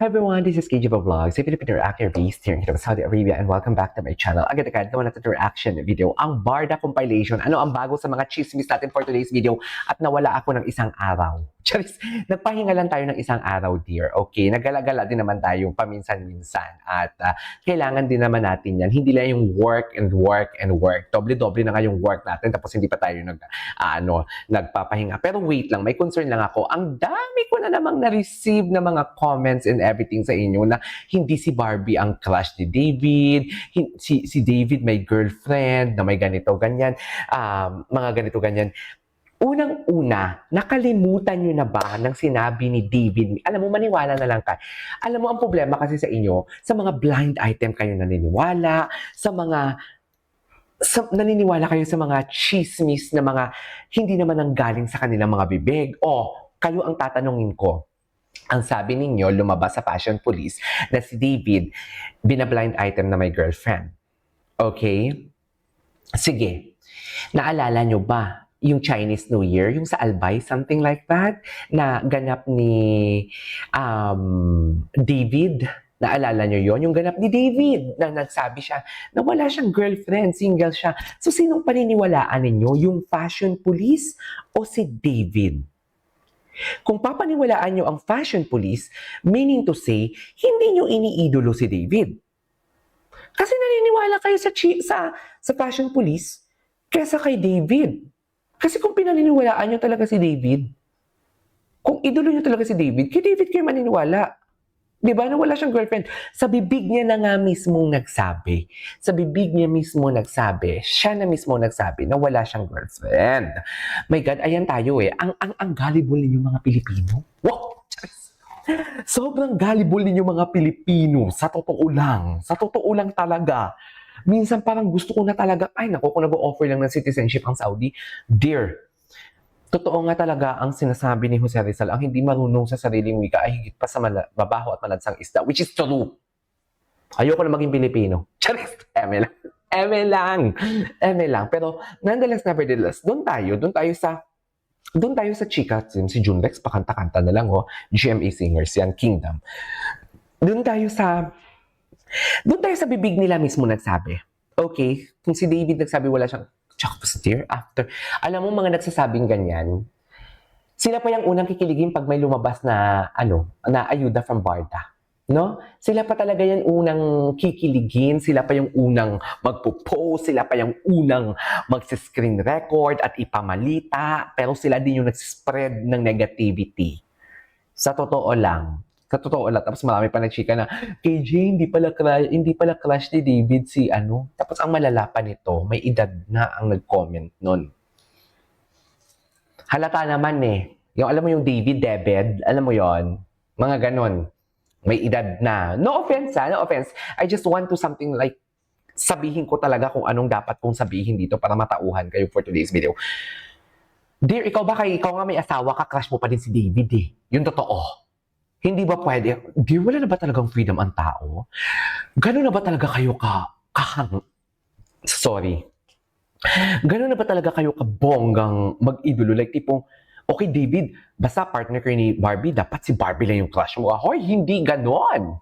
everyone, this is KJ Vlogs, a Filipino reactor based here in Saudi Arabia, and welcome back to my channel. Agad-agad naman natin reaction video, ang Barda compilation. Ano ang bago sa mga chismis natin for today's video? At nawala ako ng isang araw. Charis, nagpahinga lang tayo ng isang araw, dear. Okay, nagala-gala din naman tayo paminsan-minsan. At kailangan din naman natin yan. Hindi lang yung work and work and work. Doble-doble na nga yung work natin, tapos hindi pa tayo nagpapahinga. Pero wait lang, may concern lang ako. Ang dami ko na namang na-receive na mga comments and everything sa inyo na hindi si Barbie ang crush ni David, si David may girlfriend na may ganito, ganyan, mga ganito, ganyan. Unang-una, nakalimutan nyo na ba ng sinabi ni David? Alam mo, maniwala na lang ka. Alam mo, ang problema kasi sa inyo, sa mga blind item kayo naniniwala, naniniwala kayo sa mga chismis na mga hindi naman ang galing sa kanilang mga bibig. O, kayo ang tatanungin ko. Ang sabi ninyo, lumabas sa Fashion Police na si David, binablind item na may girlfriend. Okay? Sige. Naalala nyo ba yung Chinese New Year, yung sa Albay, something like that, na ganap ni David? Naalala nyo yon? Yung ganap ni David na nagsabi siya na wala siyang girlfriend, single siya. So, sinong paniniwalaan ninyo? Yung Fashion Police o si David? Kung papaniwalaan nyo ang Fashion Police, meaning to say, hindi nyo iniidolo si David. Kasi naniniwala kayo sa Fashion Police kesa kay David. Kasi kung pinaniniwalaan nyo talaga si David, kung idolo nyo talaga si David, kay David kayo maniniwala. Diba? Na wala siyang girlfriend. Sa bibig niya na nga mismo nagsabi. Sa bibig niya mismo nagsabi. Siya na mismo nagsabi na wala siyang girlfriend. My God, ayan tayo eh. Ang gullible ninyo mga Pilipino. Wow! Sobrang gullible ninyo mga Pilipino. Sa totoo lang. Sa totoo lang talaga. Minsan parang gusto ko na talaga, ay naku, kung nag-offer lang ng citizenship ang Saudi, dear, totoo nga talaga ang sinasabi ni Jose Rizal, ang hindi marunong sa sariling wika ay higit pa sa mabaho at malansang isda, which is true. Ayoko na maging Pilipino. Charis! Eme lang. Eme lang. Eme lang. Pero nonetheless, nevertheless, doon tayo sa chika, si Junlex, pakanta-kanta na lang, GMA Singers, yan, Kingdom. Doon tayo sa bibig nila mismo nagsabi. Okay, kung si David nagsabi wala siyang dear, after. Alam mo mga nagsasabing ganyan, sila pa yung unang kikiligin pag may lumabas na na ayuda from Barda. No? Sila pa talaga yung unang kikiligin, sila pa yung unang magpo-post, sila pa yung unang magsi-screen record at ipamalita, pero sila din yung nagsispread ng negativity. Sa totoo lang. Tapos marami pa nagchika na, KJ, hindi pala crush ni David si ano. Tapos ang malala pa nito, may edad na ang nag-comment nun. Halata naman eh. Yung alam mo yung David Debed, alam mo yon, mga ganon. May edad na. No offense no offense. I just want to something like, sabihin ko talaga kung anong dapat kong sabihin dito para matauhan kayo for today's video. Dear, ikaw nga may asawa ka, crush mo pa din si David eh. Yung totoo. Hindi ba pwede? Di, wala na ba talagang freedom ang tao? Gano'n na ba talaga kayo Sorry. Gano'n na ba talaga kayo kabonggang mag-idolo? Like tipong, okay David, basta partner kayo ni Barbie, dapat si Barbie lang yung crush mo. Hoy, hindi gano'n.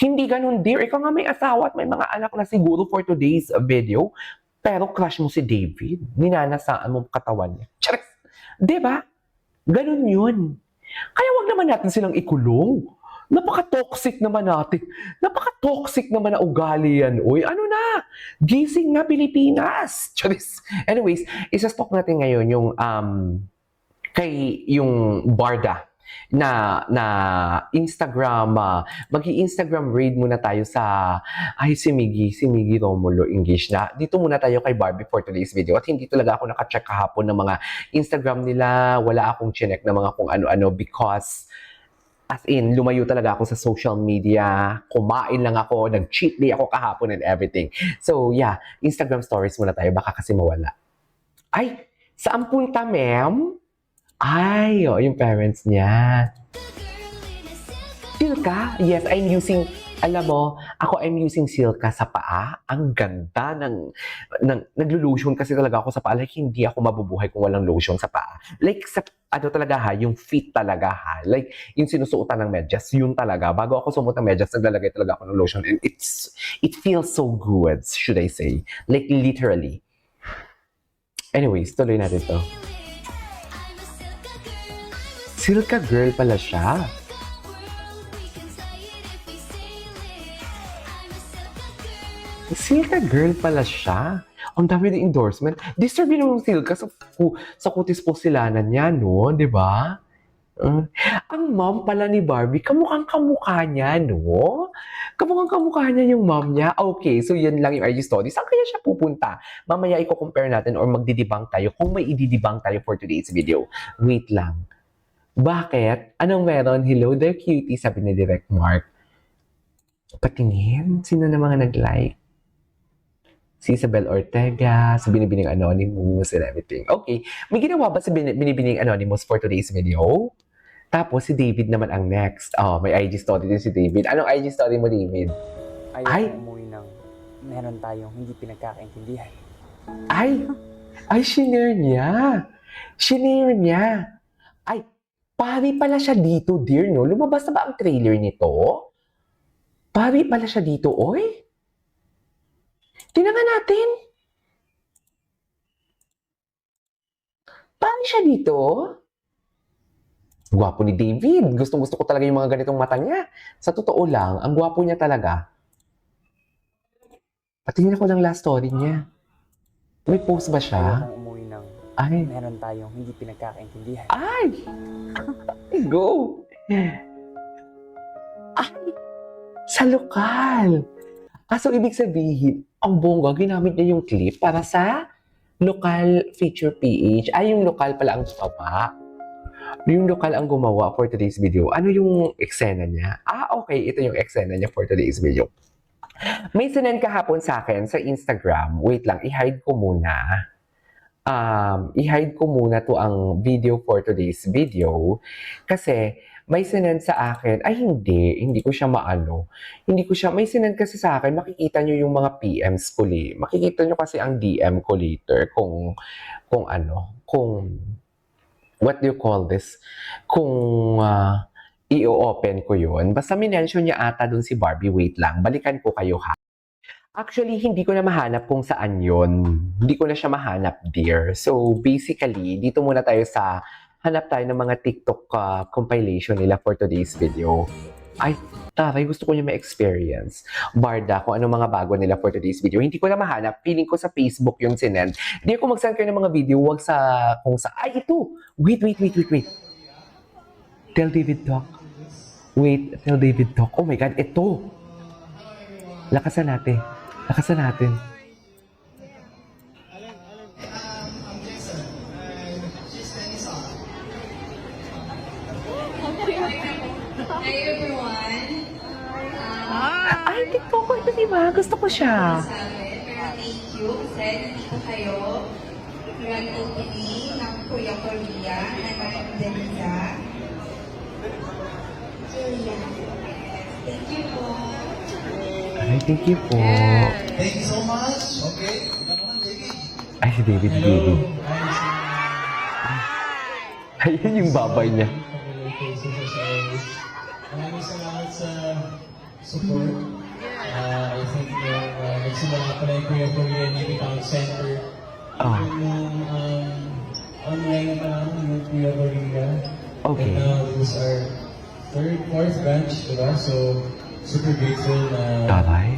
Hindi gano'n, dear. Ikaw nga may asawa at may mga anak na siguro for today's video, pero crush mo si David. Ninanasaan mo katawan niya. Charis! Diba? Gano'n yun. Kaya wag naman natin silang ikulong. Napaka-toxic naman natin. Napaka-toxic naman na ugali yan. Uy, ano na? Gising na Pilipinas. Charis. Anyways, isa-stock natin ngayon yung yung Barda na Instagram, mag-i-Instagram raid muna tayo sa si Miggy Romulo English na. Dito muna tayo kay Barbie for today's video. At hindi talaga ako naka-check kahapon ng mga Instagram nila. Wala akong chinek ng mga kung ano-ano because as in, lumayo talaga ako sa social media. Kumain lang ako, nag-cheat day ako kahapon and everything. So yeah, Instagram stories muna tayo. Baka kasi mawala. Ay, saan punta, ma'am? Ay, yung parents niya. Still ka? Yes, I'm using Alam mo, ako I'm using Silka sa paa. Ang ganda naglo-lotion kasi talaga ako sa paa. Like, hindi ako mabubuhay kung walang lotion sa paa. Like, sa, ano talaga ha, yung fit talaga ha. Like, yung sinusuotan ng medyas, yun talaga. Bago ako sumuot ng medyas, naglalagay talaga ako ng lotion. And it feels so good, should I say. Like, literally. Anyways, tuloy natin to. Silka girl pala siya. Silka girl pala siya. Ang dami ng endorsement. Deserve yun ng Silka sa kutis porsilanan niya, no? Di ba? Ang mom pala ni Barbie, kamukhang kamukha niya, no? Kamukhang kamukha niya yung mom niya. Okay, so yan lang yung IG story. Saan kaya siya pupunta? Mamaya i-compare natin or magdidibang tayo kung may ididibang tayo for today's video. Wait lang. Bakit? Anong meron? Hello there, cutie, sabi ni Direct Mark. Patingin, sino na mga nag-like? Si Isabel Ortega, sa Binibining Anonymous, and everything. Okay, may ginawa ba sa Binibining Anonymous for today's video? Tapos si David naman ang next. Oh, may IG story din si David. Anong IG story mo, David? Ayaw umuwi ng meron tayong hindi pinagkakaintindihan. Ay, shinare niya. Shinare niya. Ay, pari pala siya dito, dear, no? Lumabas na ba ang trailer nito? Pari pala siya dito, oy? Tingnan natin. Pari siya dito? Gwapo ni David. Gustong-gusto ko talaga yung mga ganitong mata niya. Sa totoo lang, ang gwapo niya talaga. Patingin ako ng last story niya. May post ba siya? Ayaw umuwi ng Ay. meron tayong hindi pinagkakaintindihan. Ay! Go! Ay! Sa lokal! So, ibig sabihin, ang bongga, ginamit niya yung clip para sa local feature PH. Ay, yung lokal pala ang gumawa. Yung lokal ang gumawa for today's video. Ano yung eksena niya? Okay. Ito yung eksena niya for today's video. May sinend kahapon sa akin sa Instagram. Wait lang, i-hide ko muna. I-hide ko muna to ang video for today's video. Kasi, may sinend sa akin, hindi ko siya maano. Hindi ko siya, may sinend kasi sa akin, makikita nyo yung mga PMs ko makikita nyo kasi ang DM ko later kung what do you call this? Kung i-open ko yun. Basta minention niya ata dun si Barbie, wait lang, balikan ko kayo ha. Actually, hindi ko na mahanap kung saan yun. Hindi ko na siya mahanap, dear. So, basically, dito muna tayo sa hanap tayo ng mga TikTok compilation nila for today's video. Ay, taray, gusto ko niya ma-experience. Barda, kung ano mga bago nila for today's video. Hindi ko na mahanap. Feeling ko sa Facebook yung sinend. Hindi ako mag-send kayo ng mga video, wag sa kung sa... Ay, ito! Wait. Tell David talk. Wait, tell David talk. Oh my God, ito! Lakasan natin. Hi everyone! Ay, TikTok ko ito, diba? Gusto ko siya. Sa amin, pero thank you kasi nandito kayo. Grand opening ng Kuya Korea na Deniza. Thank you po. Ay, thank you po. Thank you so much. Okay. Ito naman, David. Ay, si David. Ayun yung babay niya. Maraming salamat sa support. I think yung nagsimula pa na yung Kuya Korea Navy Town Center. Yung online pa lang yung Kuya Korea. Okay. And now this is our fourth branch, diba? So, super grateful na Taray.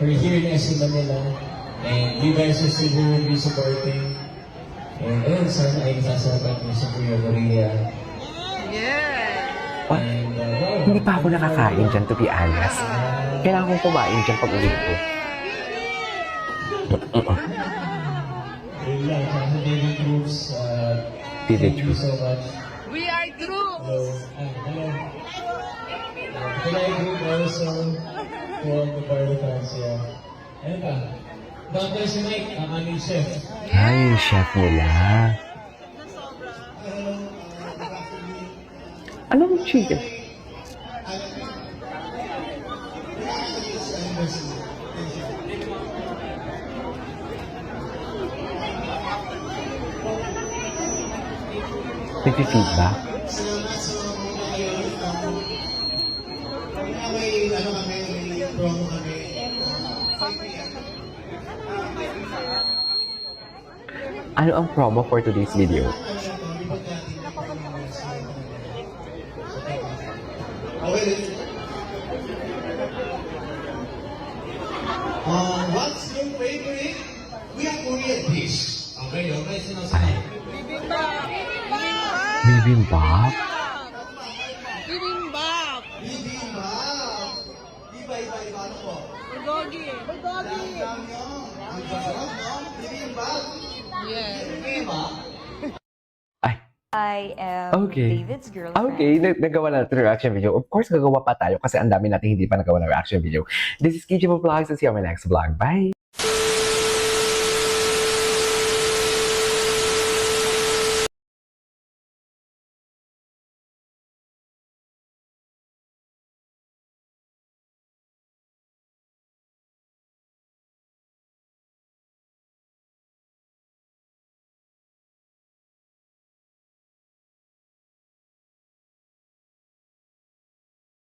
we're here in SM Manila. And you guys are still here and be supporting. And ayun, sana ay nasasarapan niyo sa Kuya Korea. Oh, hindi pa ako nakakain dyan, to be honest. Kailangan kong kumain dyan pag uwi ko. Ayun lang, sa David Groups, David thank you so much. We are true. Hello. Hello. Can I greet also from the Bardo fans, yeah. Ayun pa. Dr. si Mike, ang aming chef. Ay, yung chef nila. Anong chicken? Nag-feedback? Salamat sa mga pumunta kayo. May ano kami, may promo kami. 5 p.m. Ano ang promo for today's video? What's your favorite? We are Korean dish. Okay, okay, sinasabi. Bibimbap? Bibimbap! Bibimbap. Iba, ano po? Bulgogi! Bulgogi! Ang sarap, no? Bibimbap. Yes. Bibimbap. Ay, I am Okay. David's girlfriend. okay. Nagawa na natin reaction video. Of course, gagawa pa tayo kasi ang dami natin hindi pa nagawa ng reaction video. This is KJ Vlogs. See you on my next vlog. Bye!